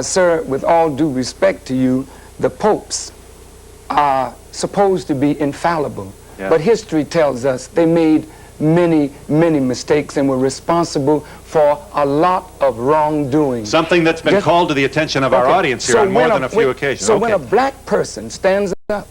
Sir, with all due respect to you, the popes are supposed to be infallible. Yeah. But history tells us they made many, many mistakes and were responsible for a lot of wrongdoing. Something that's been called to the attention of our audience here on more than a few occasions. So when a black person stands up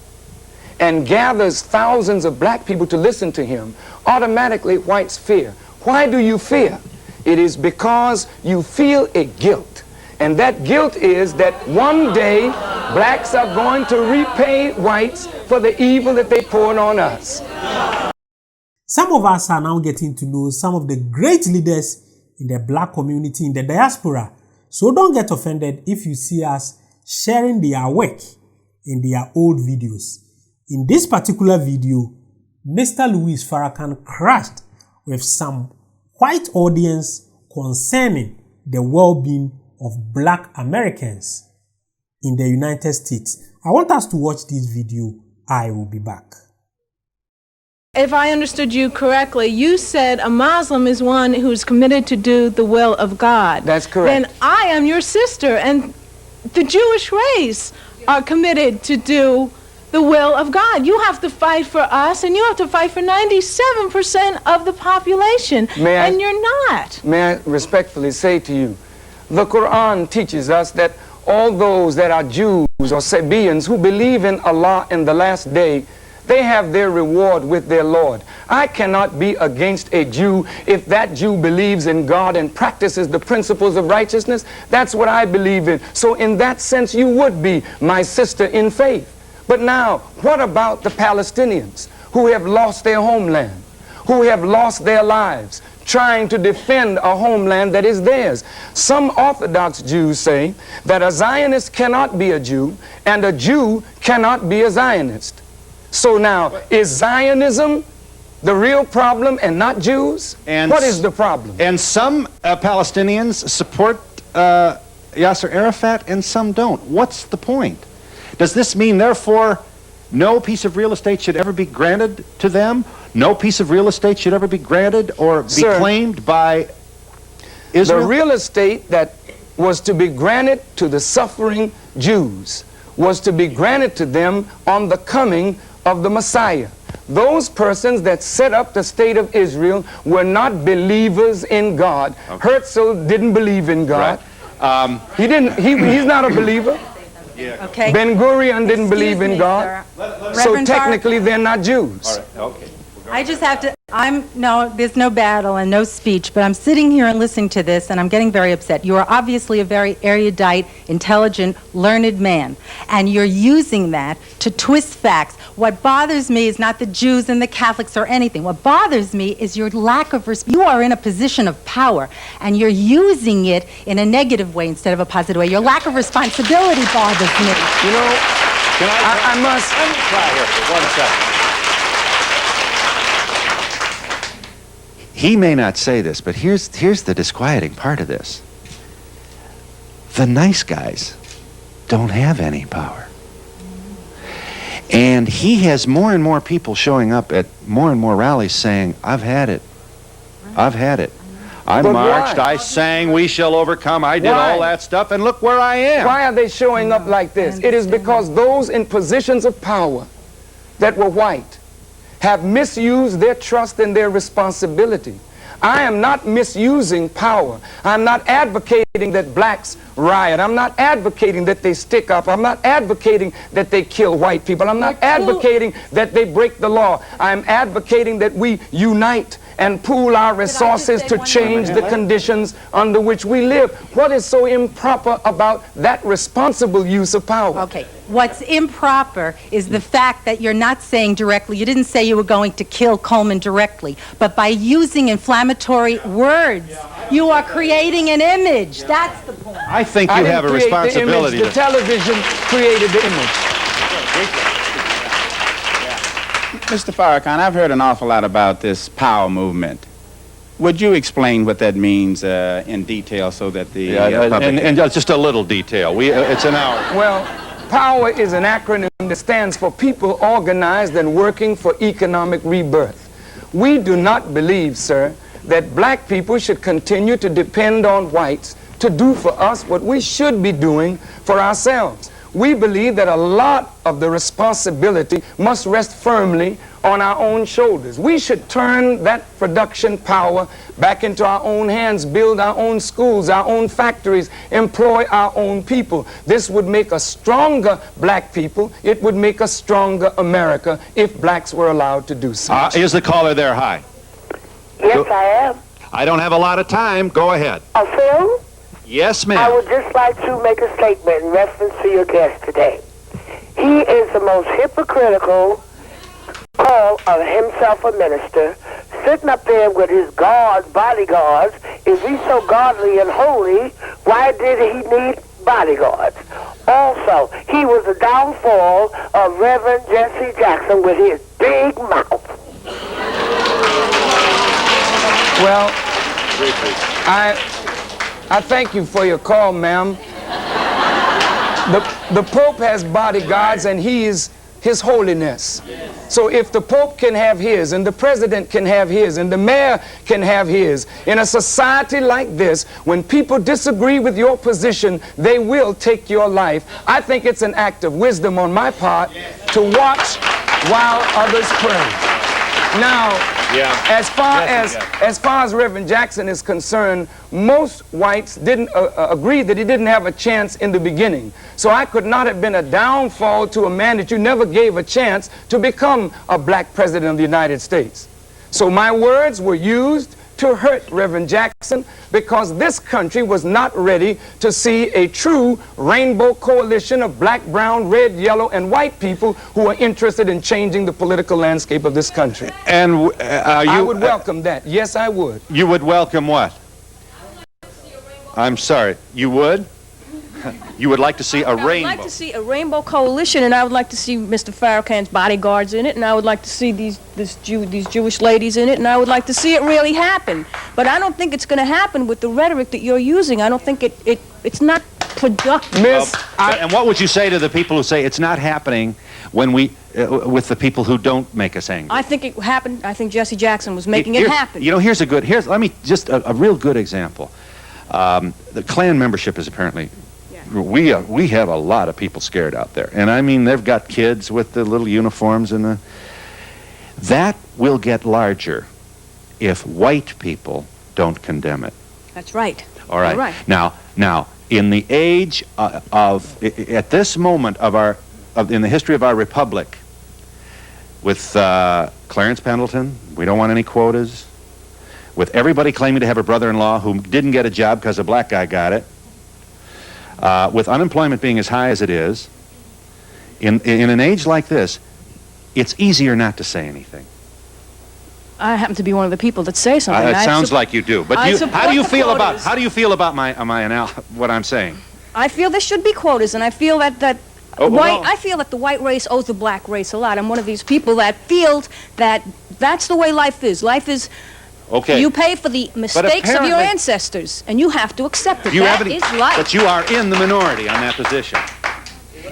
and gathers thousands of black people to listen to him, automatically whites fear. Why do you fear? It is because you feel a guilt. And that guilt is that one day blacks are going to repay whites for the evil that they poured on us. Some of us are now getting to know some of the great leaders in the black community in the diaspora. So don't get offended if you see us sharing their work in their old videos. In this particular video, Mr. Louis Farrakhan crashed with some white audience concerning the well-being of black Americans in the United States. I want us to watch this video. I will be back. If I understood you correctly, you said a Muslim is one who's committed to do the will of God. That's correct. Then I am your sister, and the Jewish race are committed to do the will of God. You have to fight for us, and you have to fight for 97% of the population, and you're not. May I respectfully say to you, the Quran teaches us that all those that are Jews or Sabians who believe in Allah in the last day, they have their reward with their Lord. I cannot be against a Jew if that Jew believes in God and practices the principles of righteousness. That's what I believe in. So in that sense, you would be my sister in faith. But now, what about the Palestinians who have lost their homeland, who have lost their lives, trying to defend a homeland that is theirs? Some Orthodox Jews say that a Zionist cannot be a Jew and a Jew cannot be a Zionist. So now, is Zionism the real problem and not Jews? And what is the problem? And some Palestinians support Yasser Arafat and some don't. What's the point? Does this mean, therefore, no piece of real estate should ever be granted to them? No piece of real estate should ever be granted or be claimed by Israel? The real estate that was to be granted to the suffering Jews was to be granted to them on the coming of the Messiah. Those persons that set up the state of Israel were not believers in God. Herzl didn't believe in God. Right. He's not a believer. Yeah. Okay. Ben Gurion didn't believe in God. So technically they're not Jews. All right. Okay. I just have to, there's no battle and no speech, but I'm sitting here and listening to this, and I'm getting very upset. You are obviously a very erudite, intelligent, learned man, and you're using that to twist facts. What bothers me is not the Jews and the Catholics or anything. What bothers me is your lack of respect. You are in a position of power, and you're using it in a negative way instead of a positive way. Your lack of responsibility bothers me. You know, I must... Let me try here for 1 second. He may not say this, but here's the disquieting part of this. The nice guys don't have any power. And he has more and more people showing up at more and more rallies saying, I've had it. I've had it. I marched, I sang, we shall overcome, I did all that stuff, and look where I am. Why are they showing up like this? It is because those in positions of power that were white have misused their trust and their responsibility. I am not misusing power. I'm not advocating that blacks riot. I'm not advocating that they stick up. I'm not advocating that they kill white people. I'm not advocating that they break the law. I'm advocating that we unite and pool our resources to change the conditions under which we live. What is so improper about that responsible use of power? Okay. What's improper is the fact that you're not saying directly, you didn't say you were going to kill Coleman directly, but by using inflammatory words, you are creating an image. That's the point. I think you have a responsibility. The television created the image. Mr. Farrakhan, I've heard an awful lot about this power movement. Would you explain what that means in detail so that the public... And just a little detail. It's an hour. Well, power is an acronym that stands for people organized and working for economic rebirth. We do not believe, sir, that black people should continue to depend on whites to do for us what we should be doing for ourselves. We believe that a lot of the responsibility must rest firmly on our own shoulders. We should turn that production power back into our own hands, build our own schools, our own factories, employ our own people. This would make a stronger black people. It would make a stronger America if blacks were allowed to do so. Is the caller there? Hi. Yes, I am. I don't have a lot of time. Go ahead. Phil? Yes, ma'am. I would just like to make a statement in reference to your guest today. He is the most hypocritical call of himself a minister, sitting up there with his bodyguards. If he's so godly and holy, why did he need bodyguards? Also, he was the downfall of Reverend Jesse Jackson with his big mouth. Well, I thank you for your call, ma'am. The Pope has bodyguards, and he is His Holiness. So if the Pope can have his, and the President can have his, and the Mayor can have his, in a society like this, when people disagree with your position, they will take your life. I think it's an act of wisdom on my part to watch while others pray. Now, as far as Reverend Jackson is concerned, most whites didn't agree that he didn't have a chance in the beginning. So I could not have been a downfall to a man that you never gave a chance to become a black president of the United States. So my words were used to hurt Reverend Jackson because this country was not ready to see a true rainbow coalition of black, brown, red, yellow, and white people who are interested in changing the political landscape of this country. And I would welcome that. Yes, I would. You would welcome what? I'm sorry. You would? You would like to see a rainbow? I would like to see a rainbow coalition, and I would like to see Mr. Farrakhan's bodyguards in it, and I would like to see these Jewish ladies in it, and I would like to see it really happen. But I don't think it's going to happen with the rhetoric that you're using. I don't think it's not productive. And what would you say to the people who say it's not happening when with the people who don't make us angry? I think it happened. I think Jesse Jackson was making it happen. You know, let me just a real good example. The Klan membership is apparently, we have a lot of people scared out there. And I mean, they've got kids with the little uniforms and that will get larger if white people don't condemn it. That's right. All right. You're right. Now, in the age at this moment in the history of our republic, with Clarence Pendleton, we don't want any quotas, with everybody claiming to have a brother-in-law who didn't get a job because a black guy got it, with unemployment being as high as it is, in an age like this, it's easier not to say anything. I happen to be one of the people that say something. It sounds like you do. But how do you feel about what I'm saying? I feel there should be quotas, and I feel that I feel that the white race owes the black race a lot. I'm one of these people that feels that that's the way life is. Life is. Okay. You pay for the mistakes of your ancestors, and you have to accept it. That is life. But you are in the minority on that position.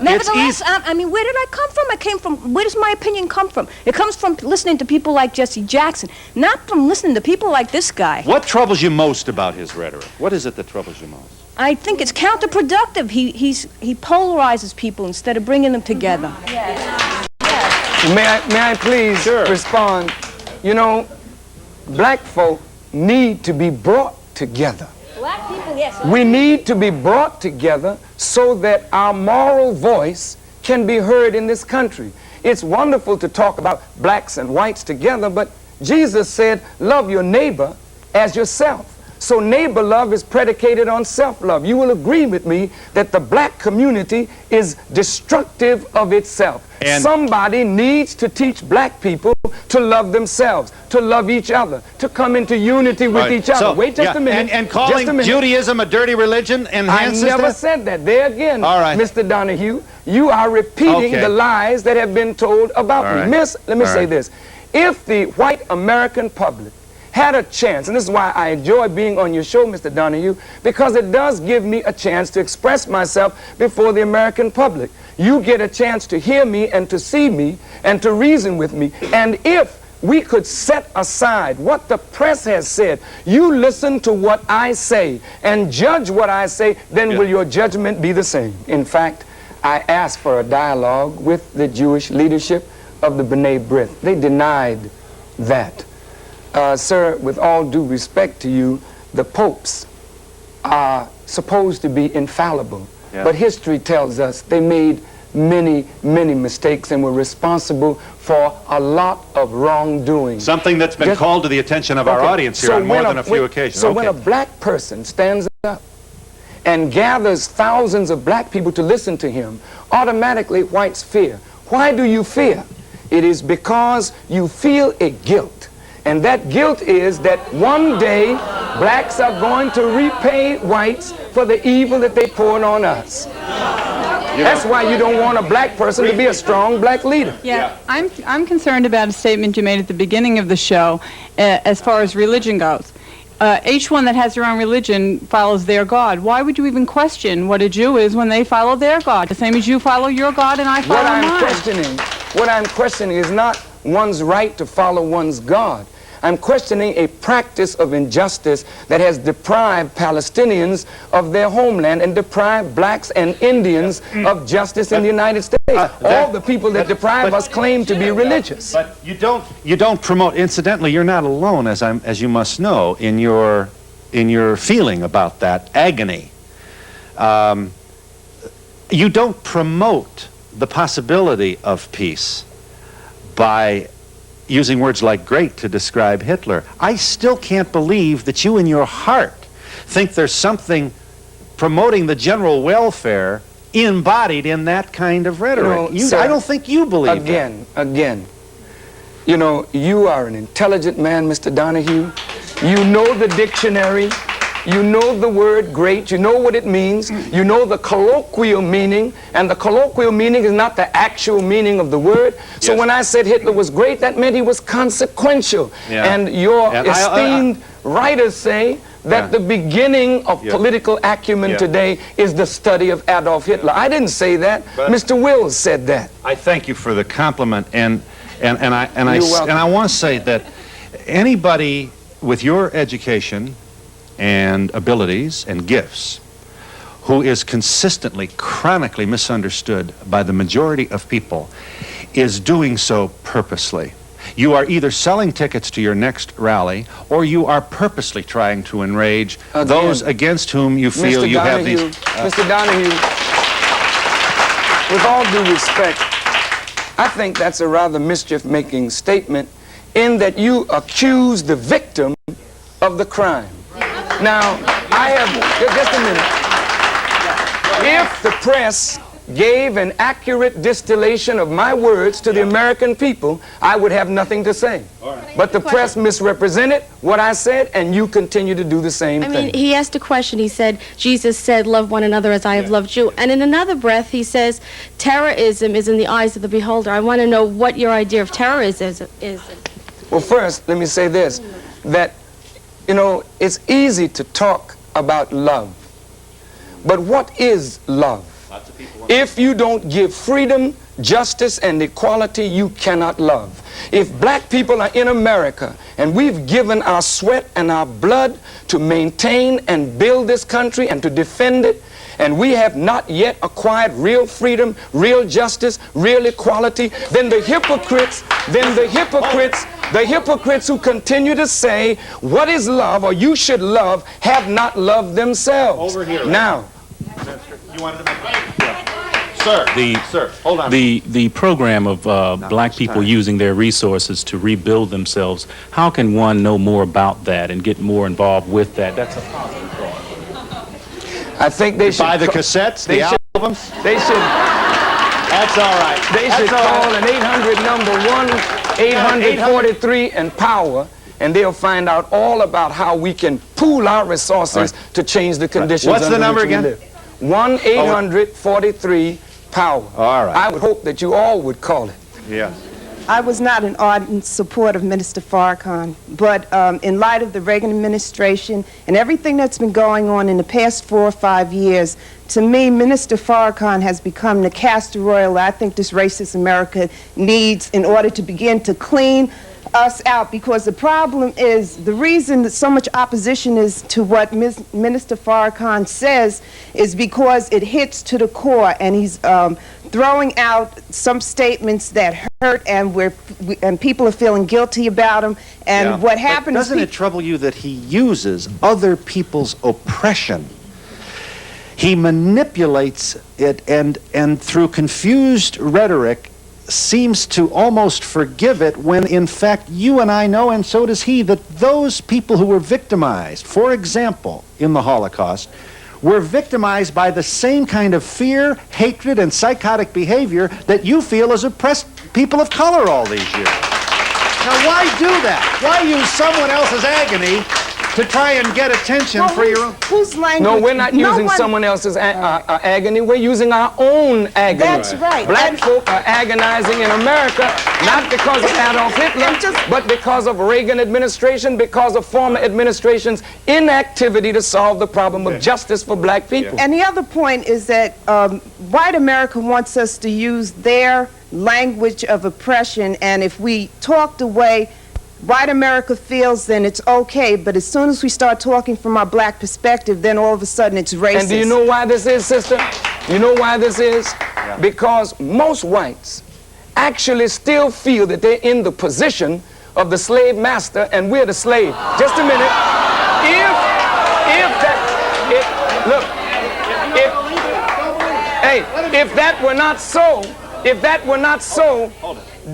Nevertheless, I mean, where did I come from? I came from, where does my opinion come from? It comes from listening to people like Jesse Jackson, not from listening to people like this guy. What troubles you most about his rhetoric? What is it that troubles you most? I think it's counterproductive. He polarizes people instead of bringing them together. Yes. May I please respond? You know, black folk need to be brought together. Black people, yes. We need to be brought together so that our moral voice can be heard in this country. It's wonderful to talk about blacks and whites together, but Jesus said, love your neighbor as yourself. So neighbor love is predicated on self-love. You will agree with me that the black community is destructive of itself. And somebody needs to teach black people to love themselves, to love each other, to come into unity with each other. So, wait just a minute. And calling Judaism a dirty religion enhances I never said that. There again, Mr. Donahue, you are repeating the lies that have been told about me. Let me say this. If the white American public had a chance, and this is why I enjoy being on your show, Mr. Donahue, because it does give me a chance to express myself before the American public. You get a chance to hear me and to see me and to reason with me. And if we could set aside what the press has said. You listen to what I say and judge what I say, then will your judgment be the same? In fact, I asked for a dialogue with the Jewish leadership of the B'nai B'rith. They denied that. Sir, with all due respect to you, the popes are supposed to be infallible. Yeah. But history tells us they made many, many mistakes and were responsible for a lot of wrongdoing. Something that's been called to the attention of our audience here on more than a few occasions. So when a black person stands up and gathers thousands of black people to listen to him, automatically whites fear. Why do you fear? It is because you feel a guilt. And that guilt is that one day blacks are going to repay whites for the evil that they poured on us. That's why you don't want a black person to be a strong black leader. Yeah, I'm concerned about a statement you made at the beginning of the show as far as religion goes. Each one that has their own religion follows their God. Why would you even question what a Jew is when they follow their God? The same as you follow your God and I follow mine. What I'm questioning is not one's right to follow one's God. I'm questioning a practice of injustice that has deprived Palestinians of their homeland and deprived blacks and Indians of justice in the United States. All the people that deprive us claim to be religious. But you don't promote. Incidentally, you're not alone, as you must know, in your feeling about that agony. You don't promote the possibility of peace by using words like great to describe Hitler. I still can't believe that you in your heart think there's something promoting the general welfare embodied in that kind of rhetoric. Sir, I don't think you believe that. Again, you know, you are an intelligent man, Mr. Donahue. You know the dictionary. You know the word great. You know what it means. You know the colloquial meaning. And the colloquial meaning is not the actual meaning of the word. So when I said Hitler was great, that meant he was consequential. And your esteemed writers say that the beginning of political acumen today is the study of Adolf Hitler. I didn't say that. But Mr. Wills said that. I thank you for the compliment. And I want to say that anybody with your education and abilities and gifts who is consistently, chronically misunderstood by the majority of people is doing so purposely. You are either selling tickets to your next rally or you are purposely trying to enrage those against whom you feel you have these... Mr. Donahue, with all due respect, I think that's a rather mischief-making statement in that you accuse the victim of the crime. Now, I have, just a minute. If the press gave an accurate distillation of my words to the American people, I would have nothing to say. But the press misrepresented what I said, and you continue to do the same thing. I mean, he asked a question. He said, Jesus said, love one another as I have loved you. And in another breath, he says, terrorism is in the eyes of the beholder. I want to know what your idea of terrorism is. Well, first, let me say this, that you know, it's easy to talk about love, but what is love? If you don't give freedom, justice, and equality, you cannot love. If black people are in America and we've given our sweat and our blood to maintain and build this country and to defend it, and we have not yet acquired real freedom, real justice, real equality, then the hypocrites who continue to say, what is love, or you should love, have not loved themselves. Over here. Now. You wanted to make Sir, hold on. The program of black people using their resources to rebuild themselves, how can one know more about that and get more involved with that? That's a positive thought. I think they should buy the cassettes, the albums. They should. That's all right. They should call an 800 number 1-800-43 and power, and they'll find out all about how we can pool our resources to change the conditions. What's the number again? 1-800-43 power. All right. I would hope that you all would call it. Yeah. I was not an ardent supporter of Minister Farrakhan, but in light of the Reagan administration and everything that's been going on in the past 4 or 5 years, to me, Minister Farrakhan has become the castor oil I think this racist America needs in order to begin to clean us out, because the problem is, the reason that so much opposition is to what Minister Farrakhan says is because it hits to the core, and he's throwing out some statements that hurt, and people are feeling guilty about them. And what happens? Doesn't it trouble you that he uses other people's oppression? He manipulates it, and through confused rhetoric seems to almost forgive it, when in fact you and I know, and so does he, that those people who were victimized, for example, in the Holocaust, were victimized by the same kind of fear, hatred, and psychotic behavior that you feel as oppressed people of color all these years. Now, why do that? Why use someone else's agony to try and get attention for your own? Whose language? No, we're not using someone else's agony. We're using our own agony. That's right. Black folk are agonizing in America, not because of Adolf Hitler, but because of Reagan administration, because of former administration's inactivity to solve the problem of justice for black people. And the other point is that white America wants us to use their language of oppression, and if we talk the way white America feels, then it's okay, but as soon as we start talking from our black perspective, then all of a sudden it's racist. And do you know why this is, sister? You know why this is? Because most whites actually still feel that they're in the position of the slave master and we're the slave. Just a minute. If that were not so,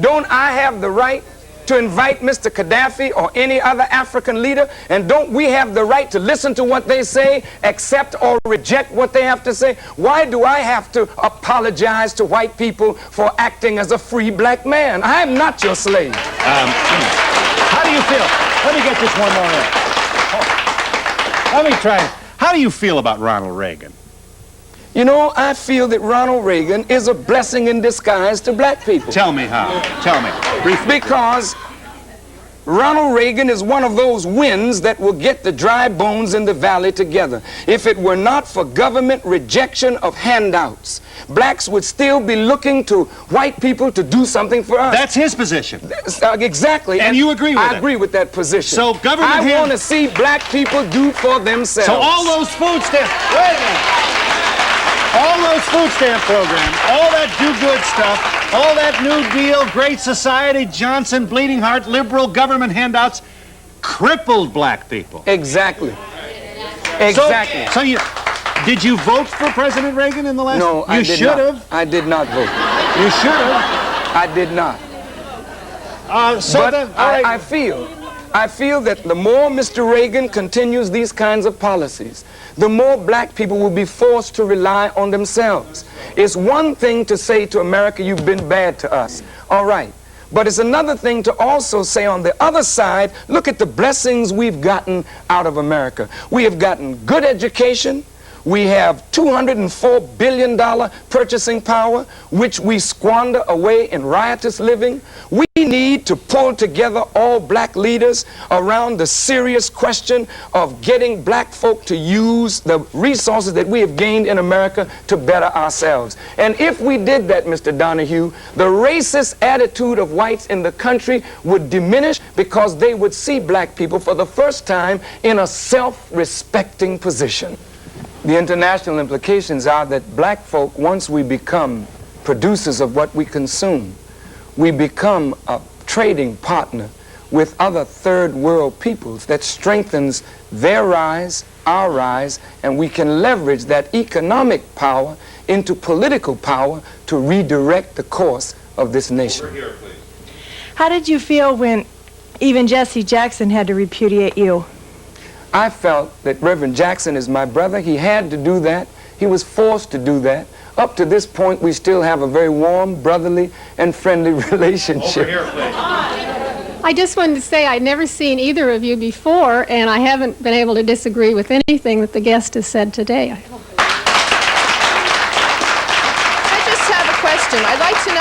don't I have the right to invite Mr. Gaddafi or any other African leader? And don't we have the right to listen to what they say, accept or reject what they have to say? Why do I have to apologize to white people for acting as a free black man? I am not your slave. How do you feel? Let me get this one more in. Let me try it. How do you feel about Ronald Reagan? You know, I feel that Ronald Reagan is a blessing in disguise to black people. Tell me how. Tell me. Briefly. Because Ronald Reagan is one of those winds that will get the dry bones in the valley together. If it were not for government rejection of handouts, blacks would still be looking to white people to do something for us. That's his position. Exactly. And you agree with that? I agree with that position. So government... I want to see black people do for themselves. So all those food stamps... Wait a minute. All those food stamp programs, all that do-good stuff, all that New Deal, Great Society, Johnson, Bleeding Heart, liberal government handouts, crippled black people. Exactly. Exactly. So did you vote for President Reagan in the last? No, I did not. You should have. I did not vote. You should have. I did not. I feel that the more Mr. Reagan continues these kinds of policies, the more black people will be forced to rely on themselves. It's one thing to say to America, you've been bad to us. All right. But it's another thing to also say on the other side, look at the blessings we've gotten out of America. We have gotten good education. We have $204 billion purchasing power, which we squander away in riotous living. We need to pull together all black leaders around the serious question of getting black folk to use the resources that we have gained in America to better ourselves. And if we did that, Mr. Donahue, the racist attitude of whites in the country would diminish, because they would see black people for the first time in a self-respecting position. The international implications are that black folk, once we become producers of what we consume, we become a trading partner with other third world peoples that strengthens their rise, our rise, and we can leverage that economic power into political power to redirect the course of this nation. Over here, please. How did you feel when even Jesse Jackson had to repudiate you? I felt that Reverend Jackson is my brother. He had to do that. He was forced to do that. Up to this point, we still have a very warm, brotherly, and friendly relationship. Over here, please. I just wanted to say I'd never seen either of you before, and I haven't been able to disagree with anything that the guest has said today. I just have a question. I'd like to know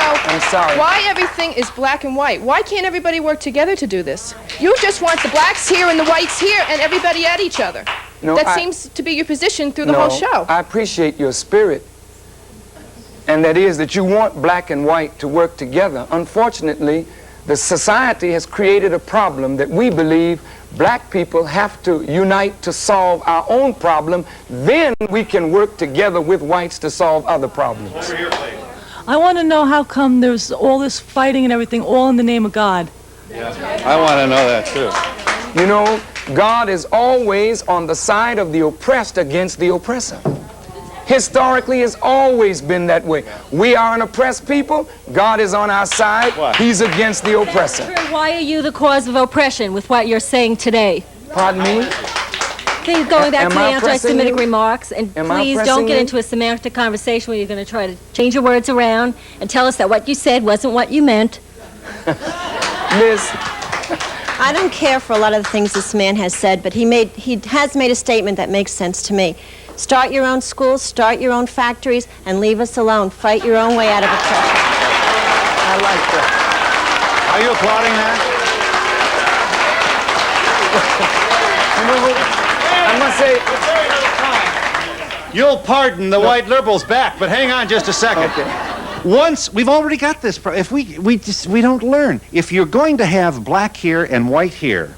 why everything is black and white. Why can't everybody work together to do this? You just want the blacks here and the whites here and everybody at each other. No, that seems to be your position through the whole show. I appreciate your spirit, and that is that you want black and white to work together. Unfortunately, the society has created a problem that we believe black people have to unite to solve our own problem. Then we can work together with whites to solve other problems. Over here, please. I want to know how come there's all this fighting and everything, all in the name of God. Yeah, I want to know that too. You know, God is always on the side of the oppressed against the oppressor. Historically, it's always been that way. We are an oppressed people. God is on our side. He's against the oppressor. Why are you the cause of oppression with what you're saying today? Pardon me? Please, going back to the anti-Semitic remarks, and Am please don't get into a semantic conversation where you're going to try to change your words around and tell us that what you said wasn't what you meant. Miss, I don't care for a lot of the things this man has said, but he has made a statement that makes sense to me. Start your own schools, start your own factories, and leave us alone. Fight your own way out of oppression. I like that. Are you applauding that? I must say, you'll pardon the white liberals back, but hang on just a second. Okay. Once we've already got this, if we don't learn. If you're going to have black here and white here,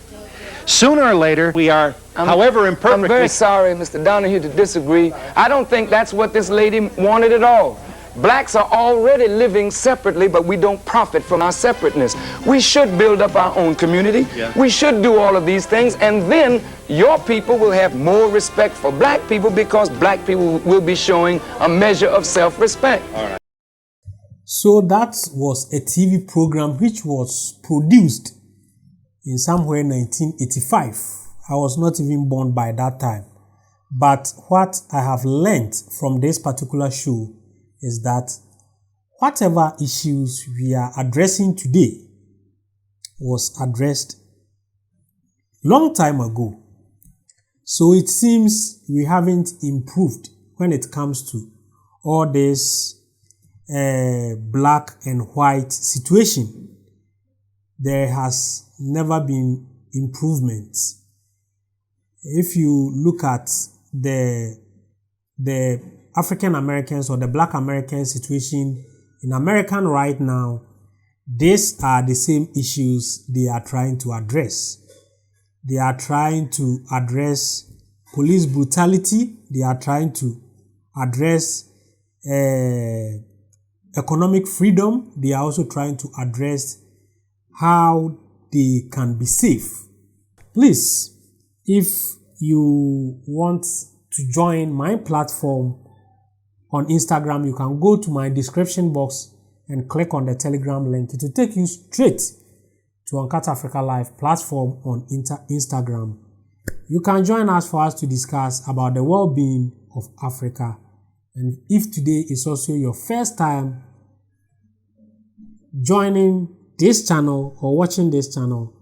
sooner or later we are, however imperfectly. I'm very sorry, Mr. Donahue, to disagree. I don't think that's what this lady wanted at all. Blacks are already living separately, but we don't profit from our separateness. We should build up our own community. Yeah. We should do all of these things, and then your people will have more respect for black people because black people will be showing a measure of self-respect. All right. So that was a TV program which was produced in somewhere 1985. I was not even born by that time. But what I have learned from this particular show is that whatever issues we are addressing today was addressed long time ago. So it seems we haven't improved when it comes to all this black and white situation. There has never been improvements. If you look at the African Americans or the black American situation in America right now, these are the same issues they are trying to address. They are trying to address police brutality. They are trying to address economic freedom. They are also trying to address how they can be safe. Please, if you want to join my platform on Instagram, you can go to my description box and click on the Telegram link. It will take you straight to Uncut Africa Live platform on Instagram. You can join us for us to discuss about the well-being of Africa. And if today is also your first time joining this channel or watching this channel,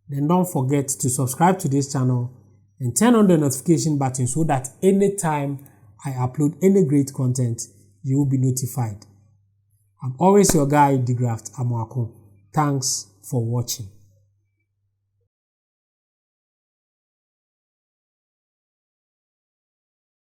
then don't forget to subscribe to this channel and turn on the notification button so that anytime I upload any great content, you will be notified. I'm always your guy, De-Graft Amoako. Thanks for watching.